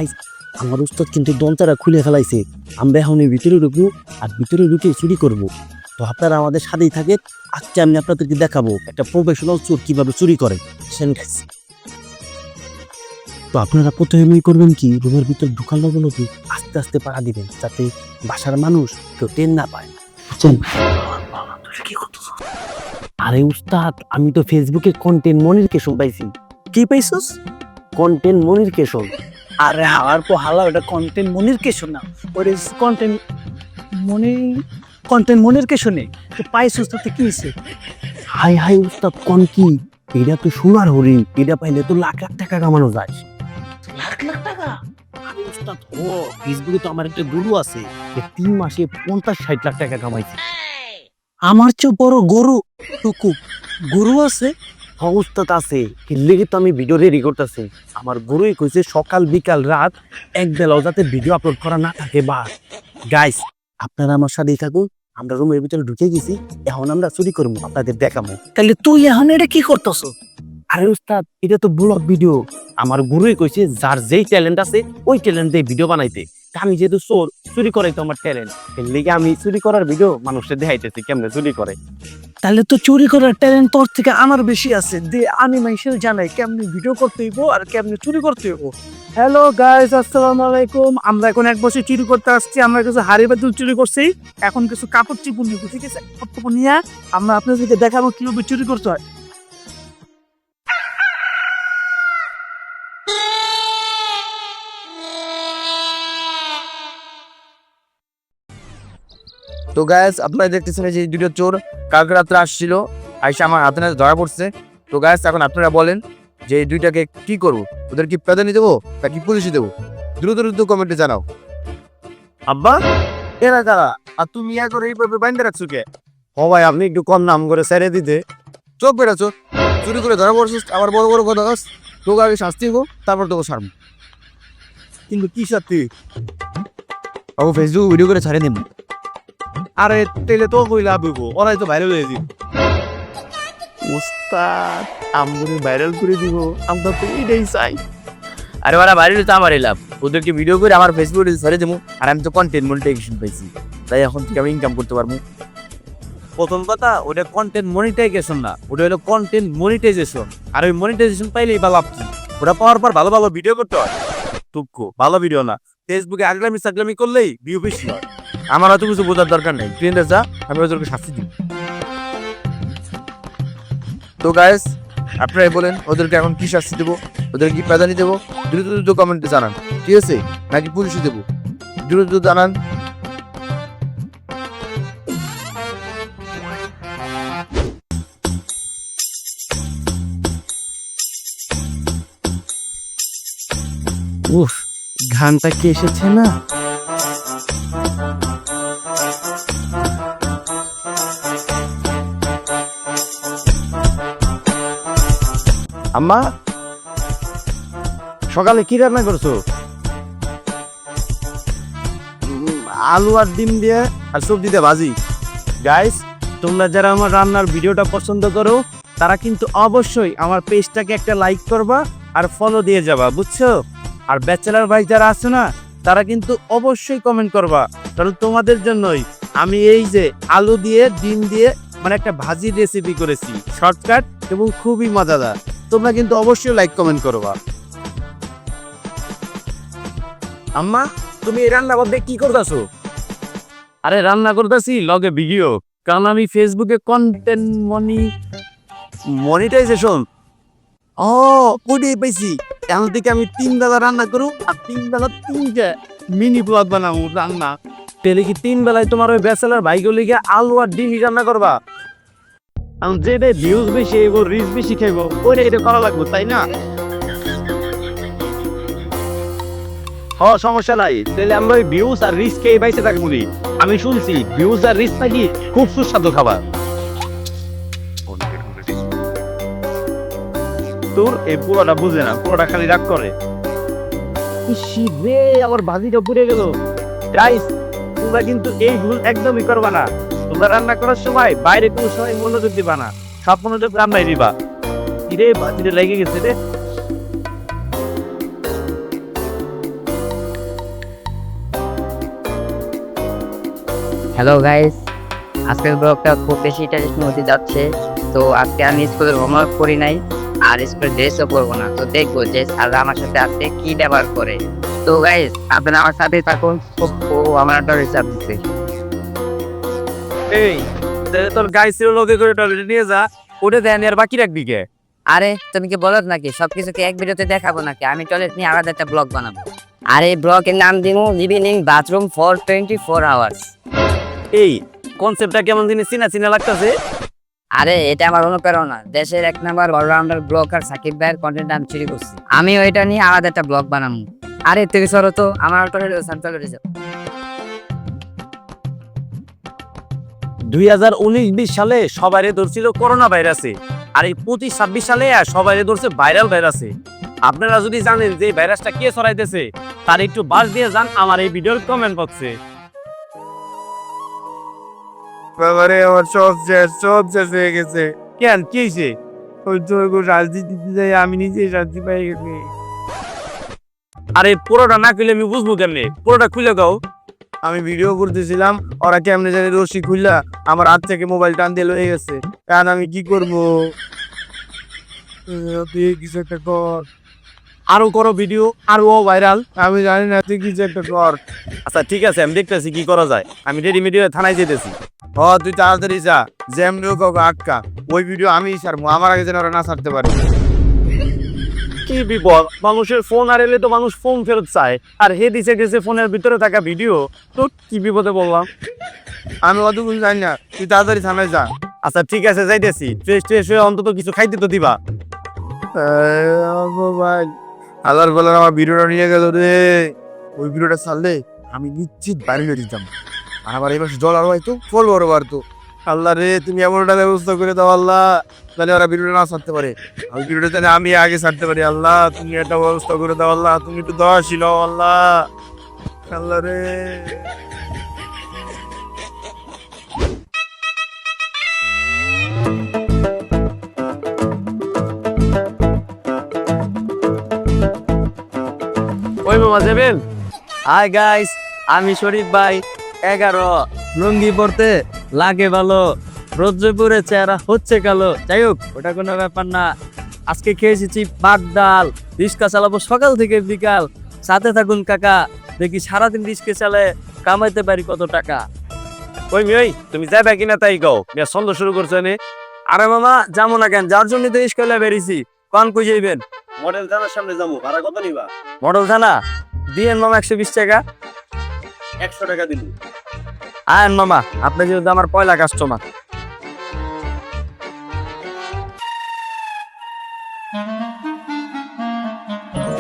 Guys আমার উস্তাদ কিন্তু দন্তারা খুলে ফেলাইছে। আমরা এখন ভিতরে ঢুকবো আর ভিতরে ঢুকে চুরি করব। তো আপনারা আমাদের সাথেই থাকে। আজকে আমি আপনাদেরকে দেখাবো একটা প্রফেশনাল চোর কিভাবে চুরি করে। তো আপনারা প্রথমেই করবেন কি, রুমের ভিতর ঢুকার লগে লগে আস্তে আস্তে পাড়া দিবেন, যাতে বাসার মানুষ কেউ টেন না পায়। আরে উস্তাদ, আমি তো ফেসবুকে কন্টেন্ট মনিফিকেশন পাইছি। কি পাইছস? কন্টেন্ট মনিফিকেশন। আরে হালার পো হালা, ওটা কন্টেন্ট মনিফিকেশন না, ওটা কন্টেন্ট মনিফিকেশনে তো পাইছস। তাতে কি হয়েছে? হাই হাই উস্তাদ, কোন কি এটা তো সোনার হরিণ, এটা পাইলে তো লাখ লাখ টাকা কামানো যায়। লাখ লাখ টাকা? আরে উস্তাদ, ও ফেসবুকে তো আমার একটা গরু আছে, 3 মাসে 50-60 লাখ টাকা কামাইছে। আমার চেয়ে বড় গরু টুকু গরু আছে? হ্যাঁ উস্তাদ আছে, লেগে তো আমি ভিডিও রেডি করতেছি। আমার গরুই কইছে সকাল বিকাল রাত এক বেলাও যাতে ভিডিও আপলোড করা না থাকে। বা গাইস, আপনারা আমার সাথেই থাকুন। আমরা রুমের ভিতরে ঢুকে গেছি, এখন আমরা চুরি করবো, আপনাদের দেখাবো। তাহলে তুই এখন এটা কি করতেছ? আরে উস্তাদ, এটা তো ব্লগ ভিডিও। আমার গুরুই কইছে যার যেই ট্যালেন্ট আছে ওই ট্যালেন্ট দিয়ে ভিডিও বানাইতে। আমি যেহেতু চোর, চুরি করাই তো আমার ট্যালেন্ট, এর লিগে আমি চুরি করার ভিডিও মানুষকে দেখাইতেছি কেমনে চুরি করে। তাহলে তো চুরি করার ট্যালেন্ট তোর থেকে আমার বেশি আছে। দে আমি মানুষের জানাই কেমনি ভিডিও করতে হইব আর কেমনি চুরি করতে হইব। হ্যালো গাইস, আসসালামু আলাইকুম। আমরা এখন এক বছর চুরি করতে আসছি। আমরা কিছু হাড়ি বাদুল চুরি করছি, এখন কিছু কাপড় চিপুন নিব, ঠিক আছে? কাপড় নিয়ে আমরা আপনাদেরকে দেখাবো কিভাবে চুরি করতে হয়। তো গাইস, আপনারা দেখতেছেন যে দুটো চোর কালকে রাত্রে আসছিল, আইসা আমার হাতে নাতে ধরা পড়ছে। তো গাইস, এখন আপনারা বলেন যে এই দুইটাকে কি করবো? ওদের কি পেদানি দেবো নাকি পুলিশে দেবো? দ্রুত দ্রুত কমেন্টে জানাও। আব্বা এরা কারা? আর তুমি ইয়া করে এইভাবে বাইন্ধে রাখছো কে? ও ভাই, আপনি একটু কম নাম করে ছেড়ে দিতে। চোখ বেড়া চোখ, চুরি করে ধরা পড়ছিস, আবার বড় বড় কথা গাছ। তোকে আগে শাস্তি হবো, তারপর তোকে ছাড়বো। কিন্তু কি শাস্তি? ও ফেসবুক ভিডিও করে ছাড়ে দিন। আরে তেলে তো কই লাভ হইব, ওরাই তো ভাইরাল হয়ে দিব। উস্তাদ আমগুলো ভাইরাল করে দিব, আমরা তো এটাই চাই। আরে ওরা বাইরে তো আমার এলাম, ওদেরকে ভিডিও করে আমার ফেসবুকে ছেড়ে দেবো। আর আমি তো কন্টেন্ট মনিটাইজেশন পাইছি, তাই এখন থেকে আমি ইনকাম করতে পারবো। প্রথম কথা, ওটা কন্টেন্ট মনিটাইজেশন না, ওটা হলো কন্টেন্ট মনিটাইজেশন। আর ওই মনিটাইজেশন পাইলেই বা লাভ কি? ওটা পাওয়ার পর ভালো ভালো ভিডিও করতে হয়। টুকু ভালো ভিডিও না, ফেসবুকে আগলামি সাগলামি করলেই ভিউ বেশি হয়। আমার হয়তো কিছু বোঝার দরকার নেই, ট্রেন্ডে যা, আমি ওদেরকে শাস্তি দিই। তো গাইস, আপনারাই বলেন ওদেরকে এখন কি শাস্তি দেবো? ওদের কি প্রাধান্য দেবো? দ্রুত দ্রুত কমেন্টে জানান, ঠিক আছে? নাকি পুলিশে দেবো? দ্রুত দ্রুত জানান। উফ, ঘানটা কি এসেছে না? আম্মা, সকালে কি রান্না করছো? আলু আর ডিম দিয়ে আর সবজি দিয়ে ভাজি। গাইস, তোমরা যারা আমার রান্নার ভিডিওটা পছন্দ করো তারা কিন্তু অবশ্যই আমার পেজটাকে একটা লাইক করবা আর ফলো দিয়ে যাবা, বুঝছো? আর ব্যাচেলার ভাই যারা আছে না, তারা কিন্তু অবশ্যই কমেন্ট করবা, কারণ তোমাদের জন্যই আমি এই যে আলু দিয়ে ডিম দিয়ে মানে একটা ভাজির রেসিপি করেছি, শর্টকাট এবং খুবই মজাদার। তোমরা কিন্তু অবশ্যই লাইক কমেন্ট করবা। আম্মা, তুমি এই রান্না করতে কি করতেছো? আরে রান্না করতেছি লগে ভিডিও, কারণ আমি ফেসবুকে কন্টেন্ট মনিটাইজেশন। ও ওটাই পাইছি। এখন থেকে আমি 3 বেলা রান্না করু আর 3 বেলা 3টা মিনি ব্লগ বানাবো রান্না। তাহলে কি 3 বেলায় তোমার ওই ব্যাচেলার ভাইগুলি গিয়ে আলু আর ডিম রান্না করবা? আমি যেটা ভিউজ বেশি খাইব, রিচ বেশি খাইব, ওইটা এটা করা লাগবে, তাই না? সমস্যা নাই, তাহলে আমরা ওই ভিউজ আর রিচ খেয়ে বাইসে থাকবো। আমি শুনছি ভিউজ আর রিচ নাকি খুব সুস্বাদু খাবার। তোর এই পুরোটা বুঝে না, পুরোটা খালি রাগ করে। রে, আমার ভাজিটা পুড়ে গেল। গাইস, তোমরা কিন্তু এই ভুল একদমই করবা না। তোমরা রান্না করার সময় বাইরে কোনো সময় মনোযোগ দিবা না, সব মনোযোগ রান্নায় দিবা। রে, ভাজিটা লেগে গেছে রে। হ্যালো গাইস, আজকের ব্লগটা খুব বেশি ইন্টারেস্টিং হতে যাচ্ছে। তো আজকে আমি স্কুলের হোমওয়ার্ক করি নাই আর স্কুলের ড্রেসও করবো না। তো দেখবো যে স্যাররা আমার সাথে আজকে কি ব্যবহার করে। তো গাইস, আপনারা আমার সাথে থাকুন। ও আমার একটা রিসার্চ দিচ্ছে। এই তোর গাই ছিল লোকে করে টয়লেটে নিয়ে যা, ওটা দেন আর বাকি রাখবি কে? আরে তুমি কি বলত নাকি সবকিছু কি এক ভিডিওতে দেখাবো নাকি? আমি টয়লেট নিয়ে আলাদা একটা ব্লগ বানাবো। আর এই ব্লগের নাম দিব living in bathroom for 24 hours. এই কনসেপ্টটা কেমন জিনিস চিনা চিনা লাগতেছে। আরে এটা আমার অনুপ্রেরণা। দেশের 1 নাম্বার অলরাউন্ডার ব্লগার সাকিব ভাইয়ের কন্টেন্ট আমি চুরি করছি। আমি ওইটা নিয়ে আলাদা একটা ব্লগ বানাবো। আরে তুই সরো তো, আমার টয়লেট চলে যাও। 2019-20 সালে সবাইরে ধরছিল করোনা ভাইরাসে, আর এই 25-26 সালে সবাইরে ধরছে ভাইরাল ভাইরাসে। আপনারা যদি জানেন যে এই ভাইরাসটা কে ছড়াইতেছে, তার একটু বাস দিয়ে যান আমার এই ভিডিওর কমেন্ট বক্সে। বাবারে আমার সব শেষ হয়ে গেছে। কেন কি হয়েছে? ওই তো রাজনীতিতে যাই আমি নিজেই শান্তি পাই গেছি। আরে পুরোটা না খুলে আমি বুঝবো কেমনে? পুরোটা খুলে দাও। আমি ভিডিও করতেছিলাম, ওরা কেমনে জানি রশি খুললা আমার হাত থেকে মোবাইল টান দিয়ে লয়ে গেছে। কারণ আমি কি করবো? তুই কিছু একটা কর। আরো করো ভিডিও, আরো ভাইরাল। আমি জানি না, তুই কিছু একটা কর। আচ্ছা ঠিক আছে, আমি দেখতেছি কি করা যায়। আমি রেডিমেড থানায় যেতেছি। তুই তাড়াতাড়ি যা, যেমনি হোক ওকে আটকা। ওই ভিডিও আমি ছাড়বো, আমার আগে যেন ওরা না ছাড়তে পারে। কি বিপদ, মানুষের ফোন আর এলে তো মানুষ ফোন ফেরত চায়, আর হে দিছে গেছে ফোনের ভিতরে থাকা ভিডিও। তো কি বিপদে বললাম। আমি অতগুলো জানি না, তুই তাড়াতাড়ি থানায় যা। আচ্ছা ঠিক আছে, যাইতেছি। ফ্রেশ ট্রেশ হয়ে অন্তত কিছু খাইতে তো দিবা। ভাই আল্লাহর বলার আমার ভিডিওটা নিয়ে গেল রে। ওই ভিডিওটা ছাড়লে আমি নিশ্চিত বাড়ি হয়ে দিতাম, আর আমার এই মাসে জল আরো হয়তো ফল বড় বাড়তো। আল্লাহ রে, তুমি এমন একটা ব্যবস্থা করে দাও আল্লাহ, তাহলে ওরা ভিডিওটা না ছাড়তে পারে। ওই ভিডিওটা তাহলে আমি আগে ছাড়তে পারি। আল্লাহ তুমি একটা ব্যবস্থা করে দাও আল্লাহ, তুমি একটু দয়া ছিল আল্লাহ। আল্লাহ রে। ওই মামা যাবেন? হাই গাইস, আমি শরীফ ভাই। 11 লুঙ্গি পড়তে লাগে ভালো, রোদ্রপুরে চেহারা হচ্ছে কালো। যাই হোক, ওটা কোনো ব্যাপার না। আজকে খেয়ে এসেছি ভাত ডাল। রিক্সা চালাবো সকাল থেকে বিকাল। সাথে থাকুন কাকা, দেখি সারাদিন রিক্সা চালে কামাইতে পারি কত টাকা। ওই তুমি যাবে কিনা তাই গাও, ছন্দ শুরু করছো নে। আরে মামা যাবো না কেন, যার জন্য তো স্কুলে বেরিয়েছি। কন কই যাইবেন? মডেল থানার সামনে যাবো। ভাড়া কত নিবা? মডেল থানা দিয়েন মামা 120 টাকা। 100 টাকা দিন। আয়েন মামা, আপনি যেহেতু আমার পয়লা কাস্টমার।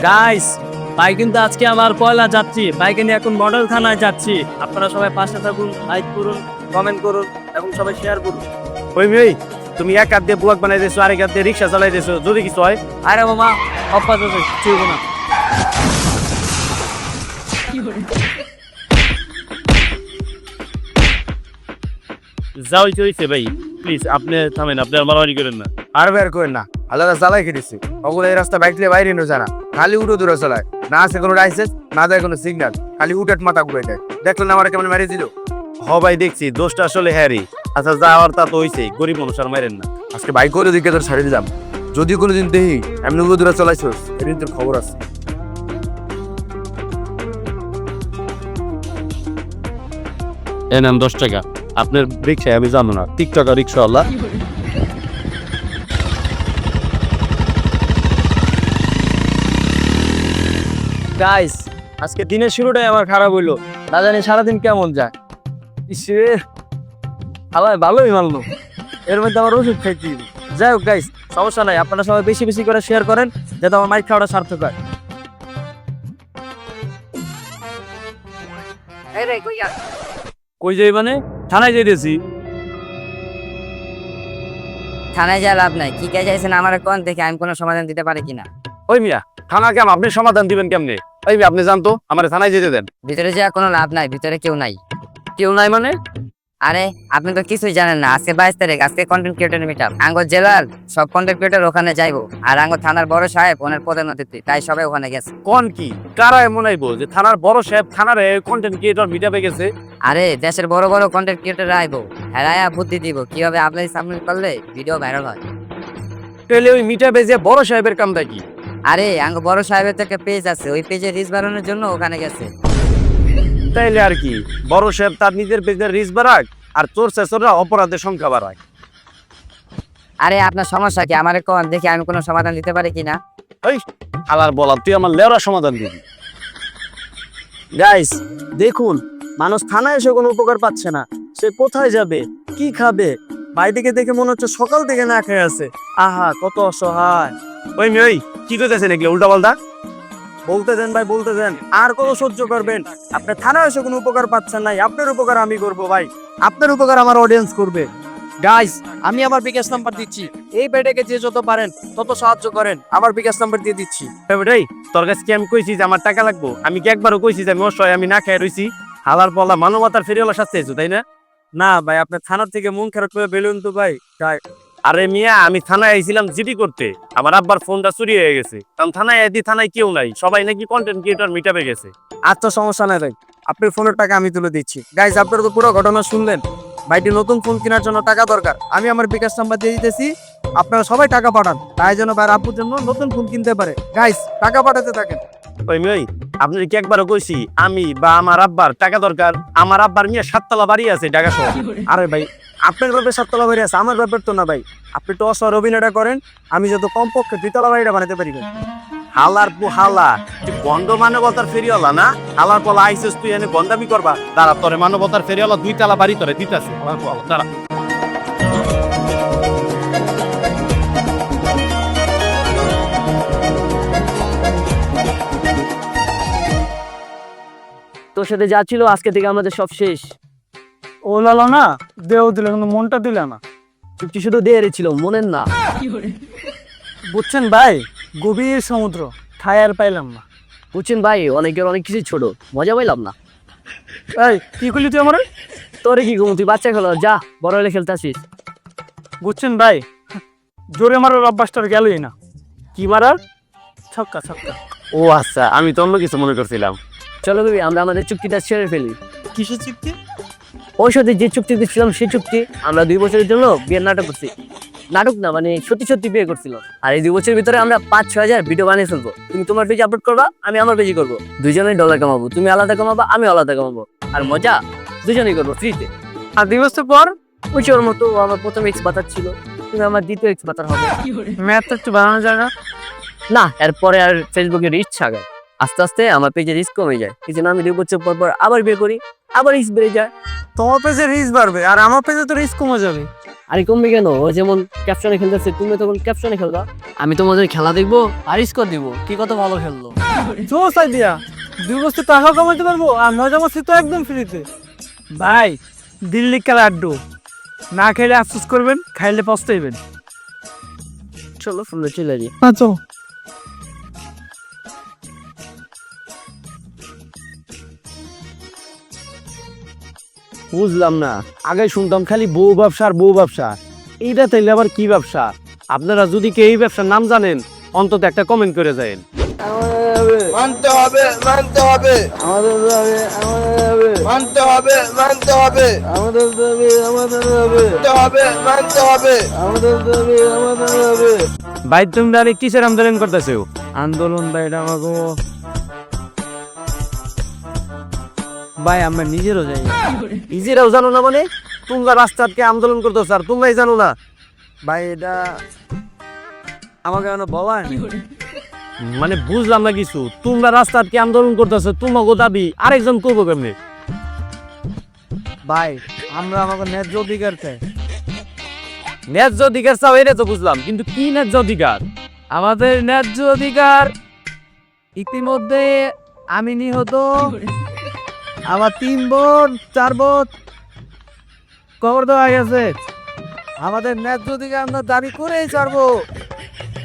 গাইস, ভাই কিন্তু আজকে আমার পয়লা যাচ্ছি, বাইকে নিয়ে এখন মডেল থানায় যাচ্ছি। আপনারা সবাই পাশে থাকুন, লাইক করুন, কমেন্ট করুন এবং সবাই শেয়ার করুন। ওই তুমি এক হাত দিয়ে ব্লগ বানাই দিয়েছো, আরেক হাত দিয়ে রিক্সা চালাই দিয়েছো। যদি কিছু হয়, আরে মামা অভ্যাস আছে, চলবো না। যাও হইছে ভাই, প্লিজ আপনি থামেন, আপনি আর মারামারি করেন না। আর বের করেন না, আল্লাহ চালাই খেটেছে। ওগুলো এই রাস্তা বাইক দিয়ে বাইরে জানা, খালি উঠো দূরে চালায়। না আছে কোনো লাইসেন্স, না দেয় কোনো সিগন্যাল, খালি উঠাট মাথা ঘুরে দেয়। দেখলেন আমার কেমন মেরে দিল। হ ভাই দেখছি, দোষটা আসলে হ্যারি। আচ্ছা যাওয়ার তা তো হইছে, গরিব মানুষ আর মারেন না। আজকে বাইক করে দিকে তোর ছাড়িয়ে দিলাম। যদি কোনোদিন দেখি এমনি দূরে চলাইছিস, এদিন তোর খবর আছে। এ নেন 10 টাকা। আপনার রিক্সায় আমি জানো না, টিকটকার রিক্সাওয়ালা। গাইস, আজকে দিনের শুরুটাই আমার খারাপ হইলো। না জানি সারাদিন কেমন যায়। ইসে আল্লাহ ভালোই মানলো, এর মধ্যে আমার ওষুধ খাইতে হবে। যাই হোক গাইস, সমস্যা নাই। আপনারা সবাই বেশি বেশি করে শেয়ার করেন, যাতে আমার মাইক খাওয়াটা সার্থক হয়। কই যাই মানে? থানায় যাইতেছি। থানায় যা লাভ নাই। কি কাজ চাইছেন আমার কোন দেখে আমি কোনো সমাধান দিতে পারি কিনা। ওই মিয়া, থানা কেম আপনি সমাধান দিবেন কেমনে? ওই মিয়া আপনি জানতো আমার থানায় যেতে দেন। ভিতরে যাওয়া কোনো লাভ নাই, ভিতরে কেউ নাই। কেউ নাই মানে? আরে আপনি তো কিছুই জানেন না। আজকে 22 তারিখ, আজকে কন্টেন্ট ক্রিয়েটর মিটআপ। আঙ্গো জেলার সব কন্টেন্ট ক্রিয়েটর ওখানে যাইবো, আর আঙ্গো থানার বড় সাহেব ওনার পদোন্নতি, তাই সবাই ওখানে গেছে। কোন কি কারা এমন আইবো যে থানার বড় সাহেব থানার কন্টেন্ট ক্রিয়েটর মিটাপে গেছে? আরে দেশের বড় বড় কন্টেন্ট ক্রিয়েটররা আইবো, হেরায়া বুদ্ধি দিব কিভাবে আপনার সামনে করলে ভিডিও ভাইরাল হয়। তাহলে ওই মিটা বেজে বড় সাহেবের কামটা কি? আরে আঙ্গ বড় সাহেবের থেকে পেজ আছে, ওই পেজে রিচ বাড়ানোর জন্য ওখানে গেছে। তাইলে আর কি, বড় সাহেব তার নিজের পেজের রিচ বাড়াক আর চোর শেষররা অপরাধের সংখ্যা বাড়ায়। আরে আপনার সমস্যা কি আমারে কোন, দেখি আমি কোনো সমাধান দিতে পারি কিনা। এই আলার বলা, তুই আমার লেওরা সমাধান দিবি। গাইস দেখুন, মানুষ থানায় এসে কোনো উপকার পাচ্ছে না, সে কোথায় যাবে, কি খাবে? বাইরে দেখে মনে হচ্ছে সকাল থেকে না খেয়ে আছে। আহা কত অসহায়। ওই মেয়ে কি করতেছেন এগুলো উল্টা পাল্টা? বলতে দেন ভাই, বলতে দেন। আর কত সহ্য করবেন? আপনি থানায় এসে কোনো উপকার পাচ্ছেন নাই, আপনার উপকার আমি করব ভাই, আপনার উপকার আমার অডিয়েন্স করবে। গাইস আমি আমার বিকাশ নাম্বার দিচ্ছি, এই বেটাকে যে যত পারেন তত সাহায্য করেন, আমার বিকাশ নাম্বার দিয়ে দিচ্ছি। বেটাই তোর কাছে কি আমি কইছি যে আমার টাকা লাগবো? আমি কি একবারও কইছি যে আমি অসহায়, আমি না খেয়ে রইছি? হালার পলা মানবতার ফেরিওয়ালা শাস্তি হয়েছো তাই না? না ভাই, আপনার থানার থেকে মন খারাপ করে বেলুন তো ভাই। আরে মিয়া, আমি থানায় আইছিলাম জিডি করতে, আমার আব্বার ফোনটা চুরি হয়ে গেছে, কারণ থানায় আইদি থানায় কেউ নাই, সবাই নাকি কন্টেন্ট ক্রিয়েটর মিটাবে গেছে। আচ্ছা সমস্যা নাই ভাই, আপনার ফোনের টাকা আমি তুলে দিচ্ছি। গাইজ আপনারা তো পুরো ঘটনা শুনলেন, ভাইটি নতুন ফোন কেনার জন্য টাকা দরকার, আমি আমার বিকাশ নাম্বার দিয়ে দিতেছি, আপনারা সবাই টাকা পাঠান, তাই যেন ভাইয়ের আব্বুর জন্য নতুন ফোন কিনতে পারে। গাইজ টাকা পাঠাতে থাকেন। ওই মেয়ে আপনি কি একবারও কইছি আমি বা আমার আব্বার টাকা দরকার? আমার আব্বার মিয়া 7 তলা বাড়ি আছে ঢাকা শহর। আরে ভাই আপনার ব্যাপারে 7 তলা বাড়ি আছে, আমার ব্যাপার তো না ভাই। আপনি তো অসহায় অভিনয়টা করেন, আমি যত কমপক্ষে 2 তলা বাড়িটা বানাতে পারি ভাই। হালার পু হালা, তুই বন্ধ মানবতার ফেরিওয়ালা না? হালার পলা আইসিস তুই এনে বন্দামি করবা? দাঁড়া, তোরে মানবতার ফেরিওয়ালা 2 তলা বাড়ি তোরে দিতাছে। হালার পু হালা, দাঁড়া। তোর সাথে যা ছিল আজকে থেকে আমাদের সব শেষ। ও লালা না দেও দিল, কিন্তু মনটা দিলে না। চুক্তি শুধু দেয়ারই ছিল, মনের না। বুঝছেন ভাই, গভীর সমুদ্র, ঠায় আর পাইলাম না। বুঝছেন ভাই, অনেকের অনেক কিছু ছোট, মজা পাইলাম না। এই কি করলি তুই আমার? তোরে কি ঘুম, তুই বাচ্চা খেলো, যা বড় হলে খেলতে আসিস। বুঝছেন ভাই, জোরে মারার অভ্যাসটা আর গেলই না। কি মারার? ছক্কা ছক্কা। ও আচ্ছা, আমি তো অন্য কিছু মনে করছিলাম। চলো ভাবি আমরা আমাদের চুক্তিটা ছেড়ে ফেলি। কিসের চুক্তি? ওই সাথে যে চুক্তি দিচ্ছিলাম সেই চুক্তি, আমরা 2 বছরের জন্য বিয়ের নাটক করছি। নাটক না মানে সত্যি সত্যি বিয়ে করছিলাম। আর এই 2 বছরের ভিতরে আমরা 5-6 হাজার ভিডিও বানিয়ে ফেলবো। তুমি তোমার পেজে আপলোড করবা, আমি আমার পেজে করবো, দুজনেই ডলার কামাবো। তুমি আলাদা কামাবা, আমি আলাদা কামাবো, আর মজা দুজনেই করবো ফ্রিতে। আর 2 বছর পর ওই ওর মতো ও আমার প্রথম এক্স বাতার ছিল, তুমি আমার দ্বিতীয় এক্স বাতার হবে। ম্যাথ একটু বানানো যায় না? না, এরপরে আর ফেসবুকে রিচ ছাগায়, আস্তে আস্তে আমার পেজে রিস্ক কমে যায়। এই জন্য আমি 2 বছর পর পর আবার বিয়ে করি, আবার রিস্ক বেড়ে যায়। তোমার পেজে রিচ বাড়বে আর আমার পেজে তো রিচ কমে যাবে। আরে কমবে কেন? ও যেমন ক্যাপশনে খেলতেছে, তুমি তখন ক্যাপশনে খেলবা। আমি তোমাদের খেলা দেখবো আর স্কোর দিব, কি কত ভালো খেললো। জোস আইডিয়া। 2 বছর টাকা কামাতে পারবো আর মজা মাসি তো একদম ফ্রিতে। ভাই দিল্লি খেলা আড্ডু, না খেলে আফসোস করবেন, খাইলে পস্তাইবেন। চলো আমরা চলে যাই। আচ্ছা বুঝলাম না, আগে শুনতাম খালি বউ ব্যবসা আর বউ ব্যবসা, এইটা তাইলে আবার কি ব্যবসা? আপনারা যদি কেউ এই ব্যবসার নাম জানেন অন্তত একটা কমেন্ট করে যাবেন। মানতে হবে, মানতে হবে, আমাদের দাবি আমাদের দাবি, মানতে হবে, মানতে হবে, আমাদের দাবি আমাদের দাবি, মানতে হবে, মানতে হবে। আমাদের দাবি আমাদের দাবি। ভাই তোমরা আরে কিসের আন্দোলন করতেছো? আন্দোলন ভাই, এটা আমাকে ভাই আমরা নিজেরও যাই। নিজেরাও জানো না মানে? তোমরা রাস্তাকে আন্দোলন করতেছো আর তোমরাই জানো না? ভাই এটা আমাকে এখনো বলা হয়নি। মানে বুঝলাম না কিছু। তোমরা রাস্তাকে আন্দোলন করতেছো, তোমাকে দাবি আরেকজন করবো কেমনে? ভাই আমরা আমাকে ন্যায্য অধিকার চাই। ন্যায্য অধিকার চাও, এটা তো বুঝলাম, কিন্তু কি ন্যায্য অধিকার? আমাদের ন্যায্য অধিকার ইতিমধ্যে আমি নিহত, আমার 3 বোন 4 বোন কবর দেওয়া গেছে। আমাদের ন্যায্য অধিকার আমরা দাবি করেই ছাড়বো।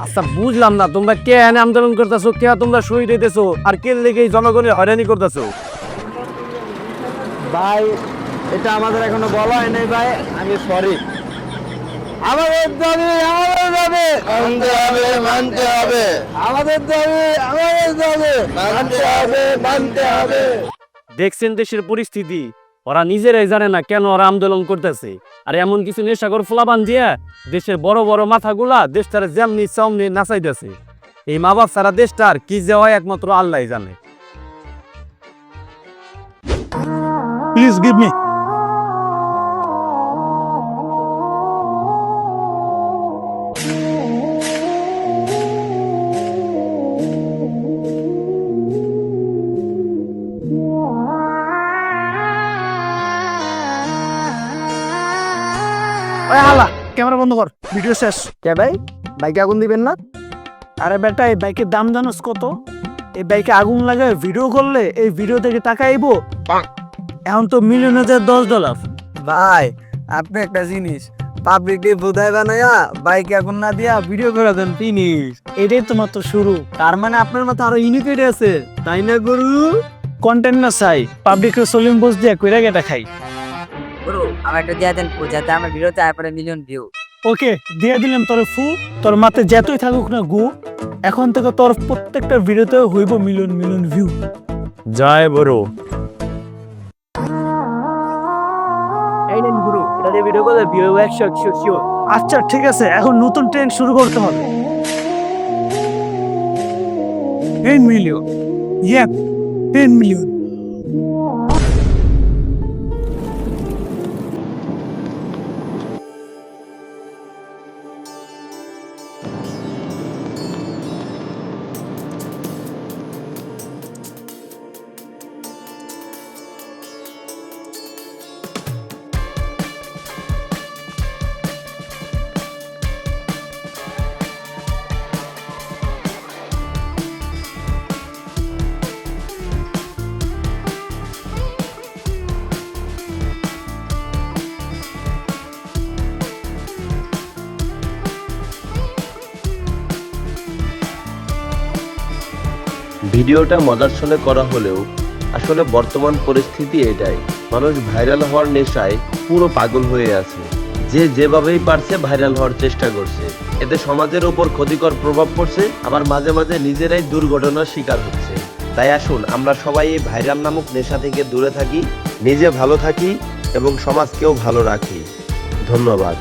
আচ্ছা বুঝলাম না, তোমরা কে এনে আন্দোলন করতেছো, কে তোমরা শহীদ হইতেছো, আর কে লেগে জনগণের হয়রানি করতেছো? ভাই এটা আমাদের এখনো বলা হয় নাই ভাই, আমি সরি। আমাদের দাবি আমাদের দাবি মানতে হবে, মানতে হবে, আমাদের দাবি আমাদের দাবি মানতে হবে, মানতে হবে। দেখছেন দেশের পরিস্থিতি, ওরা নিজেরাই জানে না কেন ওরা আন্দোলন করতেছে। আর এমন কিছু নেশাখোর ফলাবান দিয়া দেশের বড় বড় মাথাগুলা দেশটার যেমনি চামনি নাচাইতেছে। এই মা বাপ সারা দেশটার কি যে হয় একমাত্র আল্লাহ জানে। Please give me. ওই হালা ক্যামেরা বন্ধ কর, ভিডিও শেষ। কে ভাই, বাইকে আগুন দিবেন না? আরে বেটা, এই বাইকের দাম জানোস কত? এই বাইকে আগুন লাগায় ভিডিও করলে এই ভিডিও থেকে টাকা আইবো এখন তো $1,000,000। ভাই আপনি একটা জিনিস পাবলিকলি বোধায় বানায়া বাইকে আগুন না দিয়া ভিডিও করে দেন ফিনিশ। এটাই তো মাত্র শুরু। তার মানে আপনার মতো আরো ইউনিকেট আছে, তাই না গরু? কন্টেন্ট না চাই, পাবলিক সলিম বোস দিয়ে কইরা গেটা খাই। ব্রো আমার একটা দিয়ে দেন যাতে আমার ভিডিওতে তারপরে মিলিয়ন ভিউ। ওকে, দিয়ে দিলাম তোর তোর মাতে যতই থাকুক না গু, এখন থেকে তোর প্রত্যেকটা ভিডিওতে হইব মিলিয়ন মিলিয়ন ভিউ। জয় বড়। এই নেন গুরু, এটা দিয়ে ভিডিও করলে ভিউ 100 শিওর। আচ্ছা ঠিক আছে, এখন নতুন ট্রেন্ড শুরু করতে হবে। 10 মিলিয়ন, ইয়েপ 10 মিলিয়ন। ভিডিওটা মজার ছলে করা হলেও আসলে বর্তমান পরিস্থিতি এটাই, মানুষ ভাইরাল হওয়ার নেশায় পুরো পাগল হয়ে আছে। যে যেভাবেই পারছে ভাইরাল হওয়ার চেষ্টা করছে, এতে সমাজের উপর ক্ষতিকর প্রভাব পড়ছে, আবার মাঝে মাঝে নিজেরাই দুর্ঘটনার শিকার হচ্ছে। তাই আসুন আমরা সবাই এই ভাইরাল নামক নেশা থেকে দূরে থাকি, নিজে ভালো থাকি এবং সমাজকেও ভালো রাখি। ধন্যবাদ।